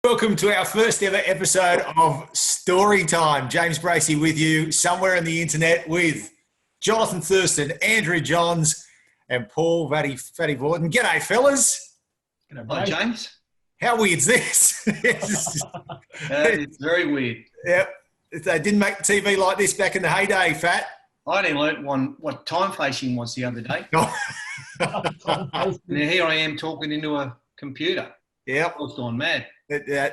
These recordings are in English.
Welcome to our first ever episode of Story Time. James Bracey with you somewhere in the internet with Johnathan, Thurston, Andrew Johns, and Paul Vautin. G'day, fellas. Hi, James. How weird's this? It's very weird. Yep. They didn't make TV like this back in the heyday, Fat. I only learnt what time facing was the other day. And here I am talking into a computer. Yep. It's gone mad.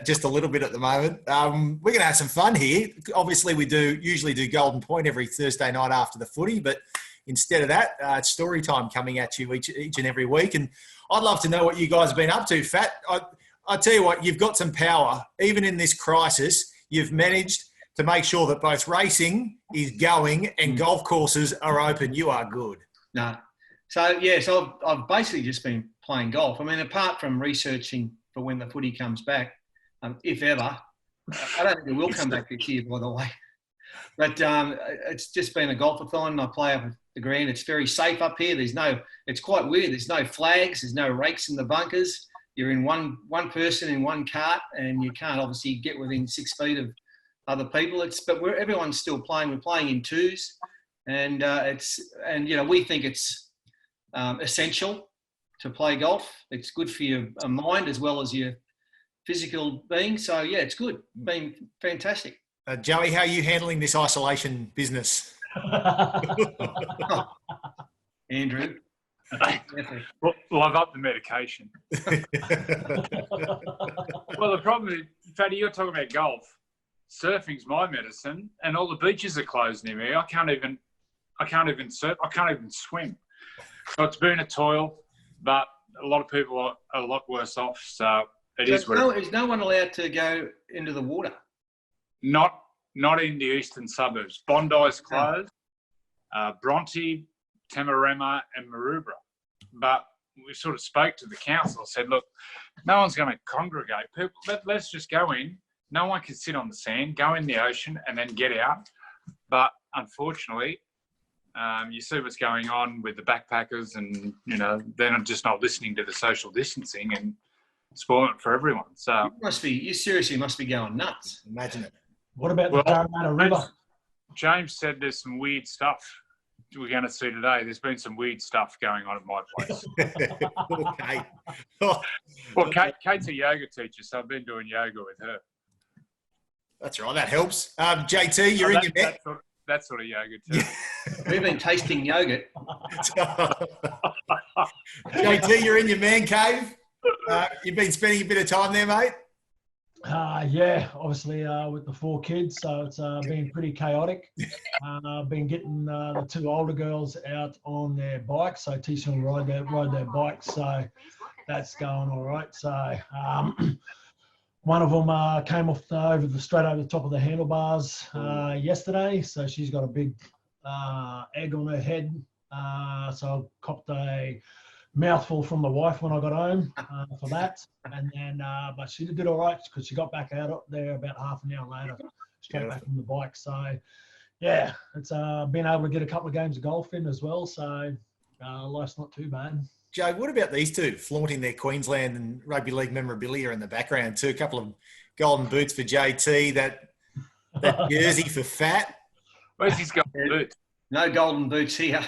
Just a little bit at the moment. We're going to have some fun here. Obviously, we usually do Golden Point every Thursday night after the footy, but instead of that, it's Story Time coming at you each and every week. And I'd love to know what you guys have been up to, Fat. I tell you what, you've got some power. Even in this crisis, you've managed to make sure that both racing is going and golf courses are open. You are good. No. So I've basically just been playing golf. I mean, apart from researching for when the footy comes back, if ever. I don't think it will come back this year, by the way. But it's just been a golf-a-thon. I play up at the green. It's very safe up here. It's quite weird. There's no flags. There's no rakes in the bunkers. You're in one person in one cart, and you can't obviously get within 6 feet of other people. But everyone's still playing. We're playing in twos, and we think it's essential to play golf. It's good for your mind as well as your physical being. So, yeah, it's good. Been fantastic. Joey, how are you handling this isolation business? Andrew? Well, I've upped the medication. Well, the problem is, Fatty, you're talking about golf. Surfing's my medicine, and all the beaches are closed near me. I can't even surf. I can't even swim. So it's been a toil. But a lot of people are a lot worse off, so is no one allowed to go into the water? Not in the eastern suburbs. Bondi's closed, Bronte, Tamarama and Maroubra. But we sort of spoke to the council, said, look, no one's going to congregate. People, let's just go in. No one can sit on the sand, go in the ocean and then get out. But unfortunately, you see what's going on with the backpackers and, they're just not listening to the social distancing and spoiling it for everyone. So you seriously must be going nuts. Imagine it. What about the Parramatta River? James said there's some weird stuff we're going to see today. There's been some weird stuff going on at my place. Okay. Well, Kate's a yoga teacher, so I've been doing yoga with her. That's right. That helps. JT, you're in your bed. That sort of yoga too. We've been tasting yogurt. JT, you're in your man cave. You've been spending a bit of time there, mate? Yeah, obviously with the 4 kids, so it's been pretty chaotic. I've been getting the 2 older girls out on their bikes, so teaching them to ride their bikes, so that's going all right. So one of them came off straight over the top of the handlebars yesterday, so she's got a big egg on her head. So I copped a mouthful from the wife when I got home for that, and then but she did all right because she got back out there about half an hour later, straight back from the bike. So yeah, it's been able to get a couple of games of golf in as well. So life's not too bad. Joe, what about these two flaunting their Queensland and Rugby League memorabilia in the background too? A couple of golden boots for JT, that jersey for Fat. Where's his golden boots? No golden boots here.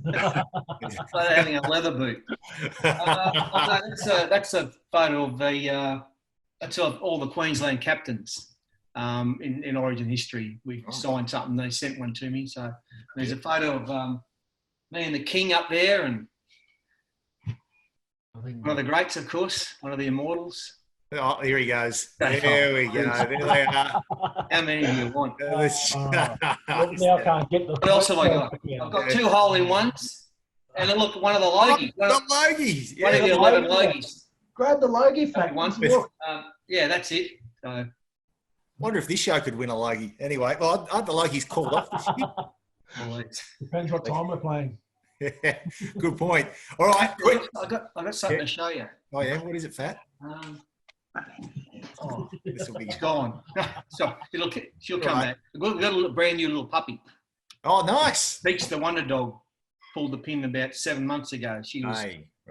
Like having a leather boot. That's a photo of that's of all the Queensland captains in Origin history. We signed something. They sent one to me. So there's a photo of me and the King up there, and one of the greats, of course, one of the immortals. Oh, here he goes. There we go. There they are. How many do you want? Now I can't get the. What else have I got? I've got 2 hole-in-ones, and then look, one of the Logies. The Logies. One of the 11 Logies. Grab the Logie, Fat. Yeah, that's it. So, wonder if this show could win a Logie. Anyway, well, aren't the Logies called off this year? Depends what time we're playing. Yeah, good point. All right, quick. I got something to show you. Oh yeah, what is it, Fat? This will be gone. So she'll come back. We've got a brand new little puppy. Oh, nice. Beach the Wonder Dog pulled the pin about 7 months ago. She was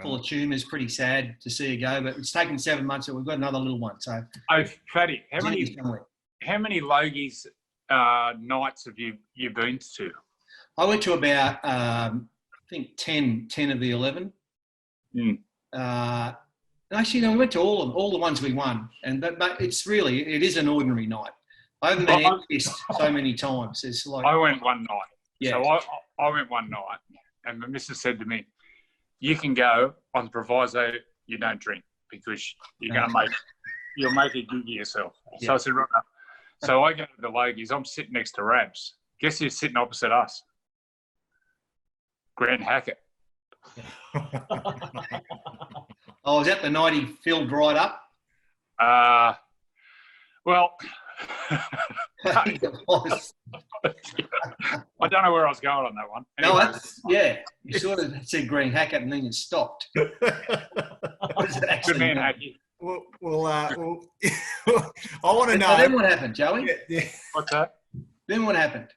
full of tumours. Pretty sad to see her go, but it's taken 7 months, and we've got another little one. So, Oh, Fatty, how Jenny's many Logies nights have you been to? I went to about I think 10 of the 11. Actually, no, we went to all the ones we won, but it is an ordinary night. I haven't been kissed so many times. It's like I went one night. Yeah. So I went one night, and my missus said to me, "You can go on the proviso you don't drink because you'll make a gig of yourself." Yeah. So I said, "Right." So I go to the Logies. I'm sitting next to Rabs. Guess who's sitting opposite us? Grant Hackett. Oh, was that the night he filled right up? Well, It was. I don't know where I was going on that one. No, Anyway, you sort of said Green Hackett and then you stopped. What does it good actually man, mean? Hacky. Well, I want to know. So then what happened, Joey? Yeah. What's that? Then what happened?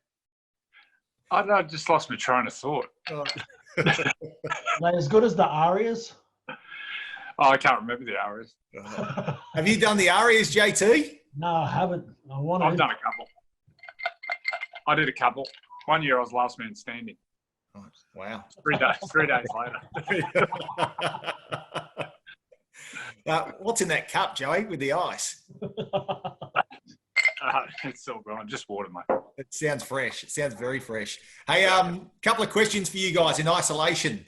I don't know, I just lost my train of thought. Like as good as the Arias. Oh, I can't remember the hours. Have you done the Arias, JT? No, I haven't. I want to. I've done a couple. I did a couple. 1 year I was last man standing. Wow. 3 days later. What's in that cup, Joey, with the ice? It's all gone. Just water, mate. It sounds fresh. It sounds very fresh. Hey, couple of questions for you guys in isolation.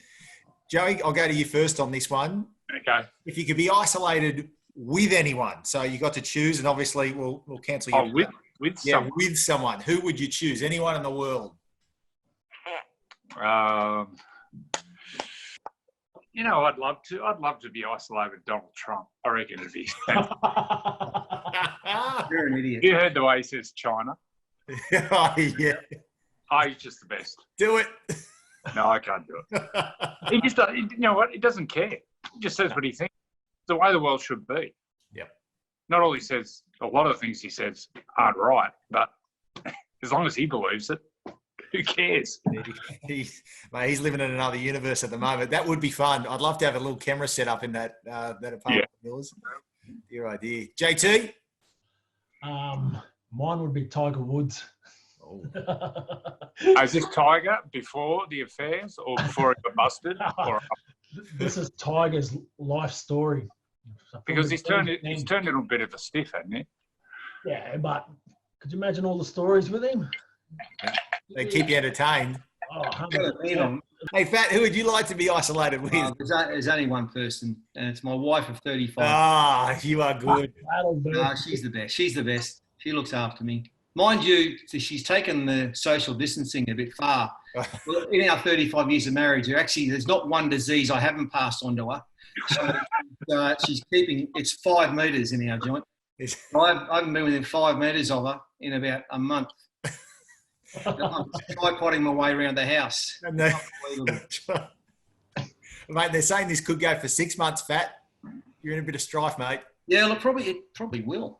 Joey, I'll go to you first on this one. Okay. If you could be isolated with anyone, so you got to choose, and obviously we'll cancel you. Oh, with someone. With someone. Who would you choose? Anyone in the world? You know, I'd love to be isolated with Donald Trump. I reckon it'd be. You're an idiot. You heard the way he says China. Oh, yeah. Oh, he's just the best. Do it. No, I can't do it. He just, you know what? He doesn't care. He just says what he thinks. It's the way the world should be. Yep. Not all he says, a lot of the things he says aren't right, but as long as he believes it, who cares? He's living in another universe at the moment. That would be fun. I'd love to have a little camera set up in that apartment of yours. Dear idea. JT? Mine would be Tiger Woods. Oh. Is this Tiger before the affairs or before it got busted? Or, This is Tiger's life story. because he's turned into a bit of a stiff, hasn't he? Yeah, but could you imagine all the stories with him? They keep you entertained. Oh, Hey, Fat, who would you like to be isolated with? There's only one person, and it's my wife of 35. Ah, you are good. She's the best. She's the best. She looks after me. Mind you, she's taken the social distancing a bit far. In our 35 years of marriage, there's not one disease I haven't passed on to her. So she's keeping, it's 5 metres in our joint. I haven't been within 5 metres of her in about a month. I'm tripoding my way around the house. No. Mate, they're saying this could go for 6 months, Fat. You're in a bit of strife, mate. Yeah, look, it probably will.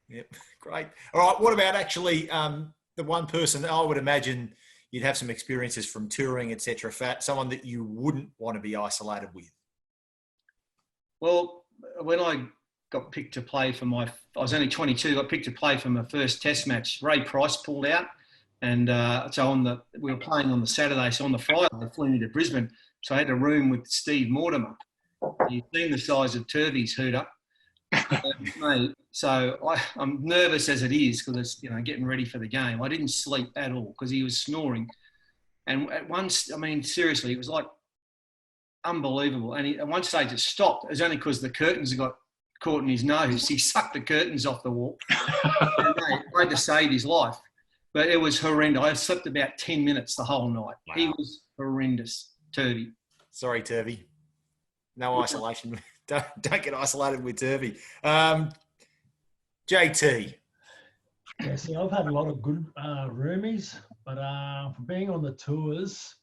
Yep, great. All right, what about actually the one person, I would imagine you'd have some experiences from touring, etc. Fat, someone that you wouldn't want to be isolated with? Well, when I got picked to play I was only 22, got picked to play for my first test match. Ray Price pulled out. And so we were playing on the Saturday. So on the Friday, I flew into Brisbane. So I had a room with Steve Mortimer. You've seen the size of Turvey's hooter. Mate, so I'm nervous as it is because it's, getting ready for the game. I didn't sleep at all because he was snoring. And at once, seriously, it was like unbelievable. And at one stage it stopped. It was only because the curtains got caught in his nose. He sucked the curtains off the wall. And, mate, I had to save his life. But it was horrendous. I slept about 10 minutes the whole night. Wow. He was horrendous, Turvey. Sorry, Turvey. No isolation. Don't get isolated with Turvey. JT. Yeah, see, I've had a lot of good roomies, but for being on the tours,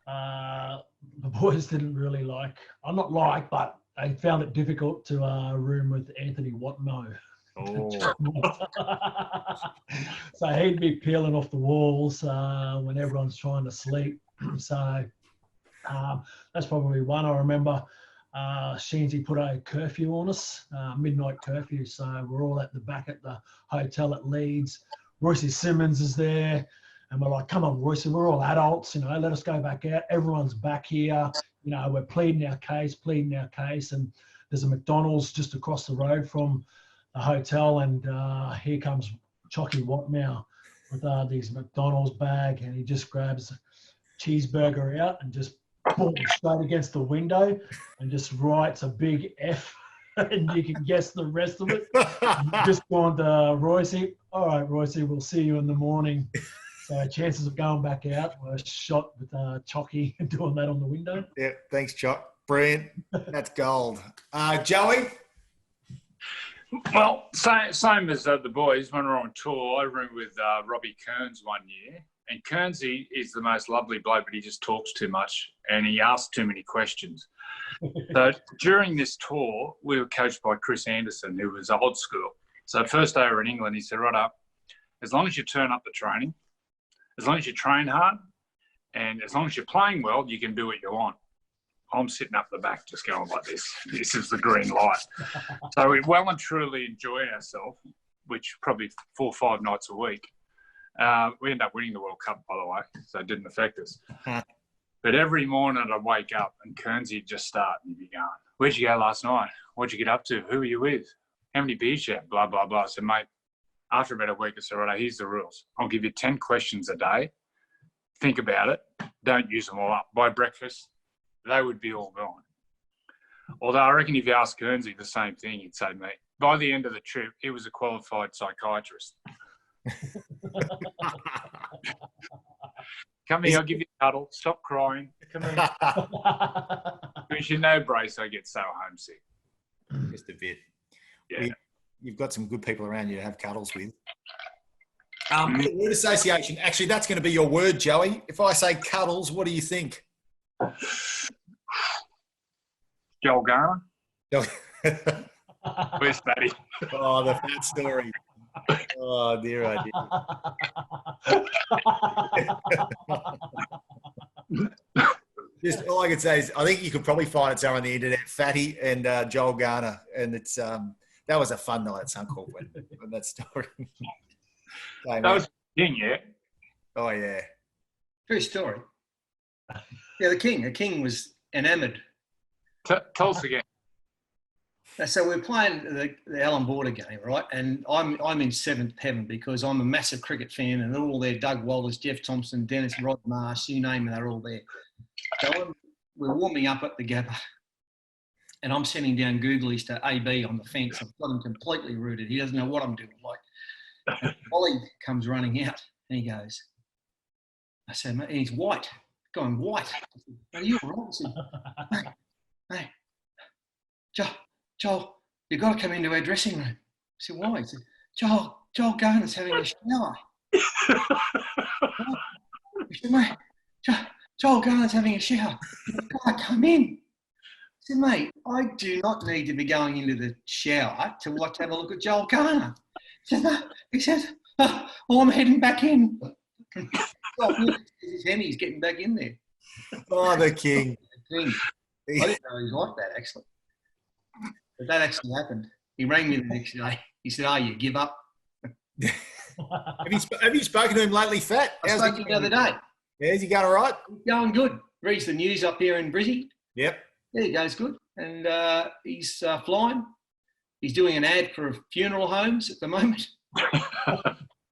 the boys didn't really but they found it difficult to room with Anthony Watmo. Oh. So he'd be peeling off the walls when everyone's trying to sleep. So That's probably one. I remember Sheensy put a curfew on us, midnight curfew. So we're all at the back at the hotel at Leeds. Royce Simmons is there. And we're like, come on, Royce, we're all adults, let us go back out. Everyone's back here. We're pleading our case. And there's a McDonald's just across the road from the hotel. And here comes Chocky Watmow with these McDonald's bag. And he just grabs a cheeseburger out and just boom, straight against the window and just writes a big F. And you can guess the rest of it. Just gone to Royce. All right, Royce, we'll see you in the morning. So chances of going back out were shot with Chocky doing that on the window. Yeah, thanks, Chock. Brilliant. That's gold. Joey? Well, same as the boys. When we were on tour, I roomed with Robbie Kearns one year. And Kearnsy is the most lovely bloke, but he just talks too much and he asks too many questions. So during this tour, we were coached by Chris Anderson, who was old school. So first day we were in England, he said, right up, as long as you turn up the training, as long as you train hard, and as long as you're playing well, you can do what you want. I'm sitting up the back just going like this. This is the green light. So we well and truly enjoy ourselves, which probably 4 or 5 nights a week. We ended up winning the World Cup, by the way, so it didn't affect us. But every morning I'd wake up and Kearnsy would just start and he'd be going, where'd you go last night? What'd you get up to? Who were you with? How many beers you had? Blah, blah, blah. So, mate, after about a week, I said, right, here's the rules. I'll give you 10 questions a day. Think about it. Don't use them all up. By breakfast, they would be all gone. Although I reckon if you ask Kearnsy the same thing, he'd say, mate, by the end of the trip, he was a qualified psychiatrist. Come here, I'll give you a cuddle. Stop crying. Come here. Because you know, Brace, I get so homesick. Just a bit. Yeah. You've got some good people around you to have cuddles with. Word association. Actually, that's going to be your word, Joey. If I say cuddles, what do you think? Joel Garner? Where's Matty? Oh, the fat story. Oh, dear, oh, dear. Just all I can say is I think you could probably find it somewhere on the internet, Fatty and Joel Garner. And it's that was a fun night at Suncorp when that story. That was King, yeah? Oh, yeah. True story. Yeah, the king was enamoured. Tell us again. So we're playing the Allan Border game, right? And I'm in seventh heaven because I'm a massive cricket fan and they're all there. Doug Wallace, Jeff Thompson, Dennis Rodmarsh, you name it, they're all there. So we're warming up at the Gabba and I'm sending down googlies to AB on the fence. I've got him completely rooted. He doesn't know what I'm doing. Like, Ollie comes running out and he goes, I said, mate, and he's white, going white. I said, are you all right? I said, hey, Joel, you've got to come into our dressing room. I said, why? He said, Joel Garner's having a shower. He said, mate, Joel Garner's having a shower. You've got to come in. I said, mate, I do not need to be going into the shower to have a look at Joel Garner. He said, no. He said, oh, I'm heading back in. He's getting back in there. Oh, the king. The king. I didn't know he was like that, actually. But that actually happened. He rang me the next day. He said, oh, you give up? Have you spoken to him lately, Fat? I spoke to him the other day. Yeah, is he going all right? He's going good. Reads the news up here in Brizzy. Yep. Yeah, he goes good. And he's flying. He's doing an ad for funeral homes at the moment.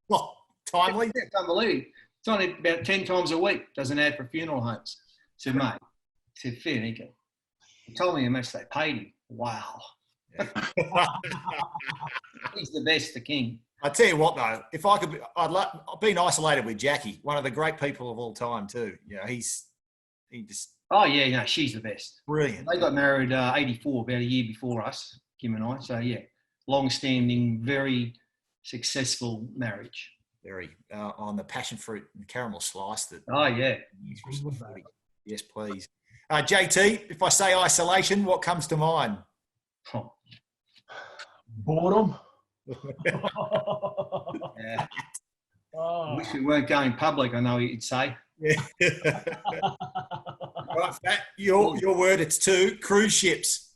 Well, timely. Yeah, can't believe it. It's only about 10 times a week does an ad for funeral homes. I said, mate, fair dinkum. He told me how much they paid him. Wow. He's the best, the king. I tell you what, though, if I could, I've been isolated with Jackie, one of the great people of all time, too. You know, he just. Oh yeah, no, she's the best. Brilliant. They got married 84, about a year before us, Kim and I. So yeah, long-standing, very successful marriage. Very on the passion fruit and caramel slice. That. Oh yeah. Yes, please. JT, if I say isolation, what comes to mind? Oh. Boredom. Yeah. Oh. I wish we weren't going public, I know you'd say. Yeah. Right, Fat, your word, it's 2 cruise ships.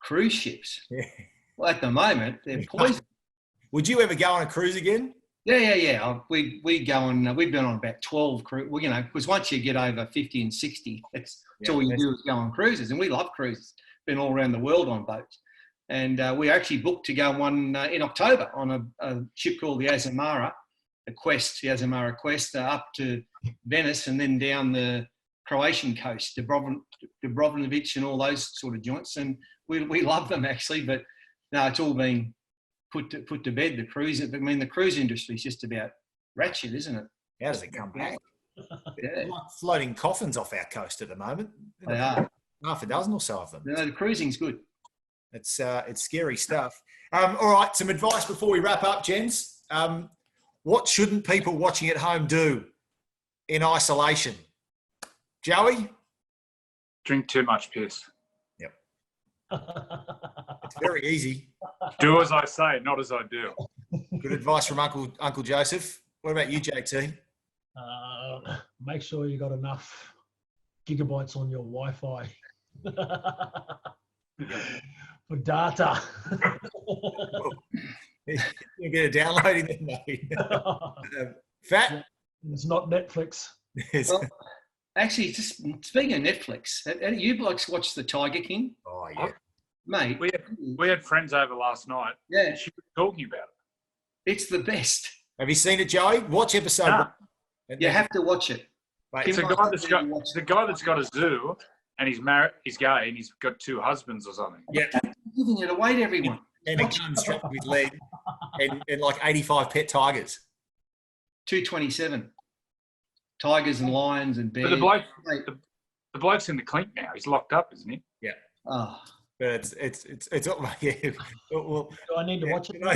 Cruise ships. Yeah. Well, at the moment, they're poison. Would you ever go on a cruise again? Yeah. We go on. We've been on about 12 cruises. Well, because once you get over 50 and 60, that's all you do is go on cruises, and we love cruises. Been all around the world on boats, and we actually booked to go on one in October on a ship called the Azamara, the Azamara Quest, up to Venice and then down the Croatian coast, Dubrovnik and all those sort of joints, and we love them actually, but no, it's all been put to bed. The cruise industry is just about ratchet, isn't it? How does it come back? Yeah. Like floating coffins off our coast at the moment. They are. Half a dozen or so of them. No, the cruising's good. It's scary stuff. All right, some advice before we wrap up, gents. What shouldn't people watching at home do in isolation? Joey? Drink too much piss. Yep. It's very easy. Do as I say, not as I do. Good advice from Uncle Joseph. What about you, JT? Make sure you got enough gigabytes on your Wi-Fi for data. You get a downloading then, mate. Fat? It's not Netflix. Well, actually, just speaking of Netflix, you blokes watch The Tiger King? Oh, yeah. Mate. We had friends over last night. Yeah. She was talking about it. It's the best. Have you seen it, Joey? Watch episode No. 1. You have to watch it. Mate, It's the guy that's got a zoo, and he's married. He's gay, and he's got 2 husbands or something. yeah. Giving it away to everyone. And a gun strapped with lead and like 85 pet tigers. 227. Tigers and lions and bears. But the bloke's in the clink now. He's locked up, isn't he? Yeah. Oh. But it's yeah. Well, Do I need to watch it? No,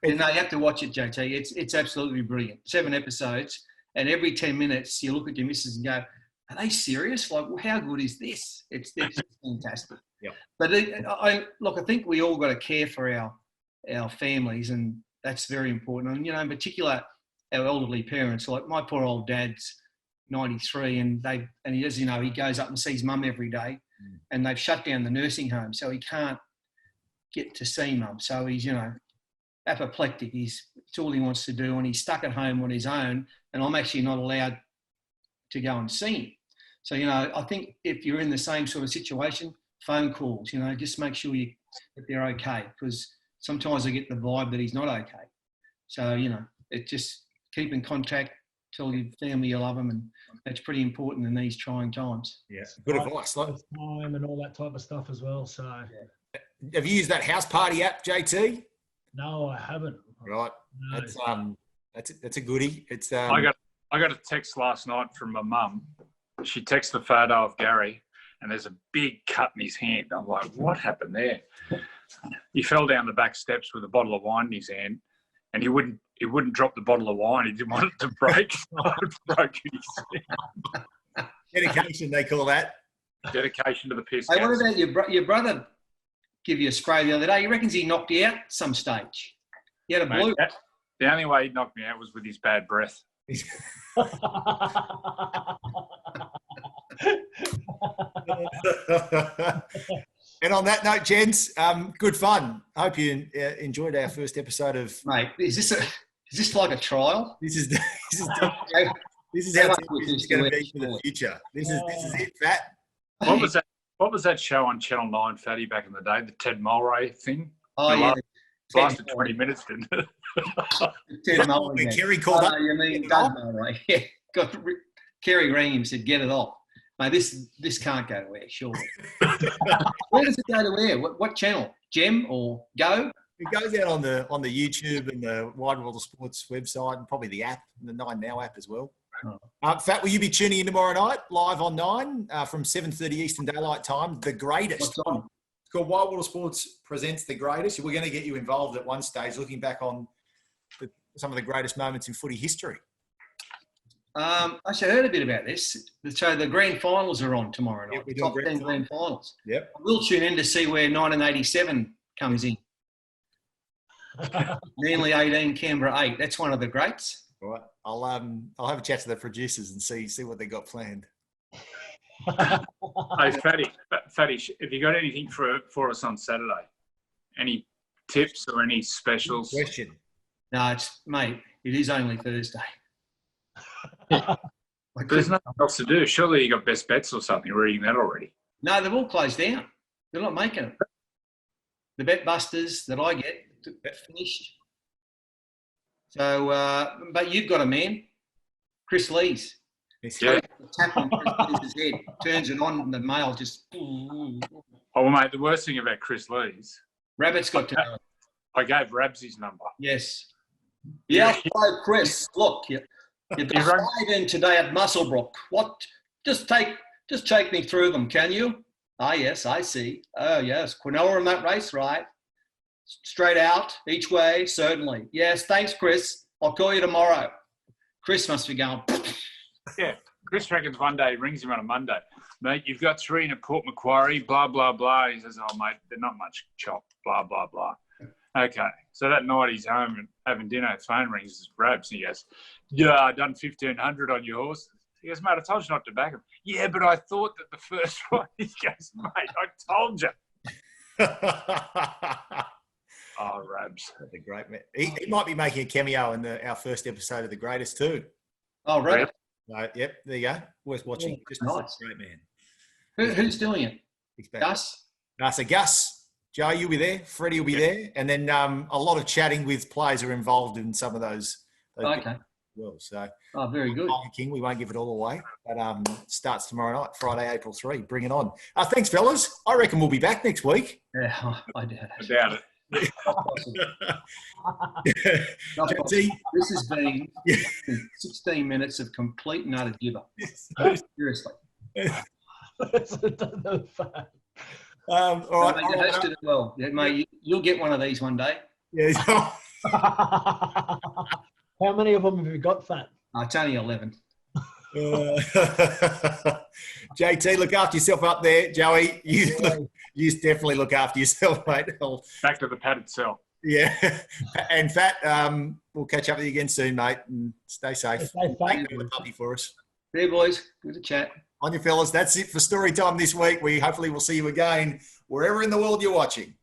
you have to watch it, JT. It's absolutely brilliant. 7 episodes, and every 10 minutes you look at your missus and go, "Are they serious? Like, how good is this?" It's fantastic. Yeah. But I think we all got to care for our families, and that's very important. And in particular, our elderly parents. Like my poor old dad's 93, and he does. He goes up and sees mum every day, and they've shut down the nursing home, so he can't get to see mum. So he's apoplectic. It's all he wants to do, and he's stuck at home on his own. And I'm actually not allowed to go and see him. So I think if you're in the same sort of situation, phone calls. Just make sure that they're okay, because sometimes I get the vibe that he's not okay. So it just keep in contact. Tell your family you love them, and that's pretty important in these trying times. Yeah, good advice. Time and all that type of stuff as well. So, Have you used that house party app, JT? no, I haven't. Right, No. that's a goodie. It's I got a text last night from my mum. She texted the photo of Gary, and there's a big cut in his hand. I'm like, what happened there? He fell down the back steps with a bottle of wine in his hand, and he wouldn't drop the bottle of wine. He didn't want it to break. It broke in his hand. dedication. They call that. Dedication to the piss. Hey, what about your brother? Give you a spray the other day. He reckons he knocked you out at some stage. He had a blue. Mate, the only way he knocked me out was with his bad breath. And on that note, gents, good fun. I hope you enjoyed our first episode of. Mate, is this like a trial? This is how it's going to be for the future. This is it, Fat. What was that show on Channel 9, Fatty, back in the day? The Ted Mulray thing? Oh, yeah. Lasted 20 minutes, didn't it? Ted Mulray. When Kerry called up. You mean Doug Mulray. Yeah. Kerry rang him and said, get it off. Mate, this can't go to air, surely. Where does it go to air? What channel? Gem or Go? It goes out on the YouTube and the Wide World of Sports website, and probably the app, and the 9 Now app as well. Fat, will you be tuning in tomorrow night, live on 9 from 7:30 Eastern Daylight Time? The Greatest. What's on? It's called Wide World of Sports Presents The Greatest. We're going to get you involved at one stage, looking back on some of the greatest moments in footy history. Actually, I heard a bit about this. So the grand finals are on tomorrow night. Yep, we're Top doing 10 grand finals. Yep. We'll tune in to see where 1987 comes in. Manly 18, Canberra 8. That's one of the greats. All right. I'll have a chat to the producers and see what they got planned. Hey, Fatty, have you got anything for us on Saturday? Any tips or any specials? Question. No, mate, it is only Thursday. There's nothing else to do. Surely you got best bets or something, reading that already. No, they've all closed down. They're not making it. The bet busters that I get finished. So, but you've got a man, Chris Lees. Yeah. Tap on Chris Lees' head, turns it on, and the mail just. Oh, well, mate, the worst thing about Chris Lees, Rabbit's got to know. I gave Rabs his number. Yes. Yeah, hello, Chris. Look, you're in today at Musselbrook. What? Just take me through them, can you? Ah, yes, I see. Oh, yes, Quinoa in that race, right? Straight out, each way, certainly. Yes, thanks, Chris. I'll call you tomorrow. Chris must be going. Yeah, Chris reckons one day he rings him on a Monday. Mate, you've got 3 in a Port Macquarie, blah, blah, blah. He says, oh, mate, they're not much chop, blah, blah, blah. Okay, so that night he's home and having dinner, his phone rings, it's Rabs, and he goes, yeah, I done 1,500 on your horses. He goes, mate, I told you not to back him. Yeah, but I thought that the first one, he goes, mate, I told you. Oh, Rabs. That's a great man. He might be making a cameo in our first episode of The Greatest too. Oh, right. Yep, there you go. Worth watching. Yeah, Just nice. a great man. Who's doing it? Gus? So Gus, Joe, you'll be there. Freddie will be there. And then a lot of chatting with players who are involved in some of those Okay. well. So Very good. Tiger King, we won't give it all away. But starts tomorrow night, Friday, April 3. Bring it on. Thanks, fellas. I reckon we'll be back next week. Yeah, I doubt I it. doubt it. This has been 16 minutes of complete and utter gibber. Seriously. All right. Mate, you hosted it well. Yeah, mate, you'll get one of these one day. Yeah. How many of them have you got, Fat? It's only 11. JT, look after yourself up there. Joey, you definitely look after yourself, mate. Back to the padded cell. Yeah. And Fat, we'll catch up with you again soon, mate, and stay safe. Stay Thank you for the puppy for us. Hey, boys. Good to chat. On you, fellas. That's it for story time this week. We hopefully will see you again wherever in the world you're watching.